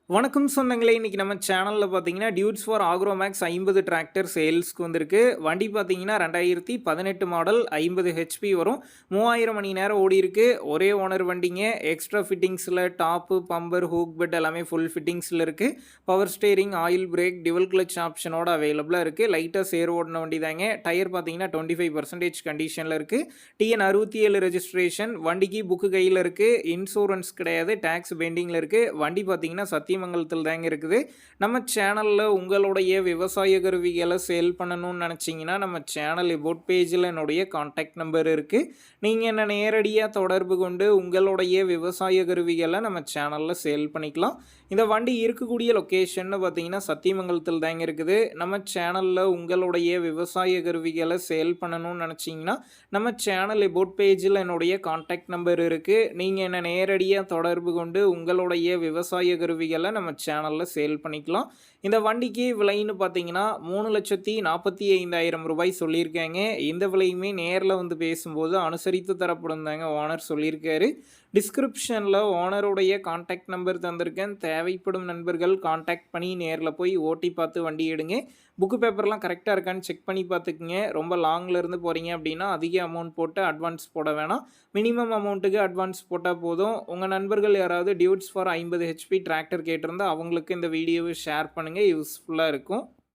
வணக்கம் சொந்தங்களே! இன்னைக்கு நம்ம சேனல்ல பார்த்தீங்கன்னா, டியூட்ஸ் ஃபார் ஆக்ரோமேக்ஸ் 50 டிராக்டர் சேல்ஸ்க்கு வந்திருக்கு. வண்டி பார்த்தீங்கன்னா 2018 மாடல் 50 ஹெச்பி வரும். 3000 மணி நேரம் ஓடியிருக்கு. ஒரே ஓனர் வண்டிங்க. எக்ஸ்ட்ரா ஃபிட்டிங்ஸ்ல டாப்பு, பம்பர், ஹூக் பெட் எல்லாமே ஃபுல் ஃபிட்டிங்ஸ்ல இருக்கு. Power steering, oil brake, dual clutch ஆப்ஷனோட அவைலபிளா இருக்கு. லைட்டா சேர் ஓடுன வண்டி தாங்க. டயர் பார்த்தீங்கன்னா 25% கண்டிஷன்ல இருக்கு. TN 67 registration. வண்டிக்கு புக்கு கையில இருக்கு. இன்சூரன்ஸ் கிடையாது. டாக்ஸ் பெண்டிங்ல இருக்கு. வண்டி பார்த்தீங்கன்னா சத்தியமங்கலத்தில் தாங்க இருக்குது. நம்ம சேனலில் உங்களுடைய விவசாய கருவிகளை சேல் பண்ணணும்னு நினச்சிங்கன்னா நம்ம சேனல் எபோட் பேஜில் என்னுடைய கான்டாக்ட் நம்பர் இருக்குது. நீங்கள் என்ன நேரடியாக தொடர்பு கொண்டு உங்களுடைய விவசாய கருவிகளை நம்ம சேனலில் சேல் பண்ணிக்கலாம். இந்த வண்டி இருக்கக்கூடிய லொக்கேஷன்னு பார்த்தீங்கன்னா சத்தியமங்கலத்தில் தாங்க இருக்குது. நம்ம சேனலில் உங்களுடைய விவசாய கருவிகளை சேல் பண்ணணும்னு நினச்சிங்கன்னா நம்ம சேனல் எபோட் பேஜில் என்னுடைய கான்டாக்ட் நம்பர் இருக்குது. நீங்கள் என்ன நேரடியாக தொடர்பு கொண்டு உங்களுடைய விவசாய கருவிகளை நம்ம சேனலில் சேல் பண்ணிக்கலாம். இந்த வண்டிக்கு விலைன்னு பார்த்தீங்கன்னா 3,45,000 ரூபாய் சொல்லியிருக்காங்க. இந்த விலையுமே நேரில் வந்து பேசும்போது அனுசரித்து தரப்படும் தாங்க ஓனர் சொல்லியிருக்காரு. டிஸ்கிரிப்ஷனில் ஓனருடைய கான்டாக்ட் நம்பர் தந்திருக்கேன். தேவைப்படும் நண்பர்கள் கான்டாக்ட் பண்ணி நேரில் போய் ஓட்டி பார்த்து வண்டி எடுங்க. புக்கு பேப்பர்லாம் கரெக்டாக இருக்கான்னு செக் பண்ணி பார்த்துக்குங்க. ரொம்ப லாங்கில் இருந்து போகிறீங்க அப்படின்னா அதிக அமௌண்ட் போட்டு அட்வான்ஸ் போட வேணாம். மினிமம் அமௌண்ட்டுக்கு அட்வான்ஸ் போட்டால் போதும். உங்கள் நண்பர்கள் யாராவது டியூட்ஸ் ஃபார் 50 ஹெச்பி டிராக்டர் கேட்டிருந்தா அவங்களுக்கு இந்த வீடியோவை ஷேர் பண்ணுங்கள். யூஸ்ஃபுல்லாக இருக்கும்.